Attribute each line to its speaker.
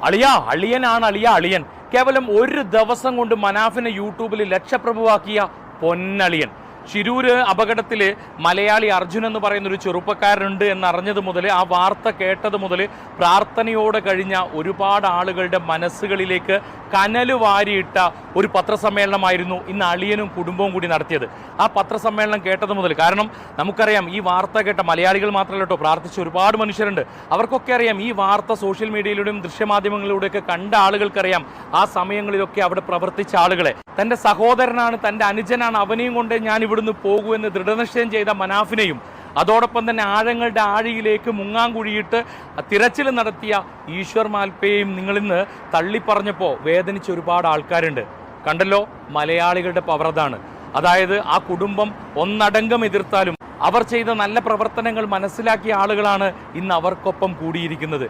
Speaker 1: അളിയനാണ് അളിയൻ. കേവലം ഒരു ദിവസം കൊണ്ട് മനാഫിനെ യൂട്യൂബിൽ ലക്ഷപ്രഭുവാക്കിയ പൊന്നളിയൻ. ശിരൂര് അപകടത്തിൽ മലയാളി അർജുൻ എന്ന് പറയുന്ന ഒരു ചെറുപ്പക്കാരനുണ്ട് എന്നറിഞ്ഞത് മുതൽ, ആ വാർത്ത കേട്ടത് മുതൽ പ്രാർത്ഥനയോടെ കഴിഞ്ഞ ഒരുപാട് ആളുകളുടെ മനസ്സുകളിലേക്ക് കനല് വാരിയിട്ട ഒരു പത്രസമ്മേളനമായിരുന്നു ഇന്ന് അളിയനും കുടുംബവും കൂടി നടത്തിയത്. ആ പത്രസമ്മേളനം കേട്ടത് മുതൽ, കാരണം നമുക്കറിയാം ഈ വാർത്ത കേട്ട മലയാളികൾ മാത്രമല്ല കേട്ടോ, പ്രാർത്ഥിച്ച ഒരുപാട് മനുഷ്യരുണ്ട്. അവർക്കൊക്കെ അറിയാം ഈ വാർത്ത സോഷ്യൽ മീഡിയയിലൂടെയും ദൃശ്യമാധ്യമങ്ങളിലൂടെയൊക്കെ കണ്ട ആളുകൾക്കറിയാം ആ സമയങ്ങളിലൊക്കെ അവിടെ പ്രവർത്തിച്ച ആളുകളെ. തൻ്റെ സഹോദരനാണ്, തൻ്റെ അനുജനാണ്, അവനെയും കൊണ്ട് ഞാൻ ഇവിടുന്ന് പോകൂ എന്ന് ദൃഢനിശ്ചയം ചെയ്ത മനാഫിനെയും അതോടൊപ്പം തന്നെ ആഴങ്ങളുടെ ആഴിയിലേക്ക് മുങ്ങാങ്കുഴിയിട്ട് തിരച്ചിൽ നടത്തിയ ഈശ്വർ മാൽപ്പയെയും നിങ്ങളിന്ന് തള്ളിപ്പറഞ്ഞപ്പോൾ വേദനിച്ച ഒരുപാട് ആൾക്കാരുണ്ട്. കണ്ടല്ലോ, മലയാളികളുടെ പവർ അതാണ്. അതായത് ആ കുടുംബം ഒന്നടങ്കം എതിർത്താലും അവർ ചെയ്ത നല്ല പ്രവർത്തനങ്ങൾ മനസ്സിലാക്കിയ ആളുകളാണ് ഇന്ന് അവർക്കൊപ്പം കൂടിയിരിക്കുന്നത്.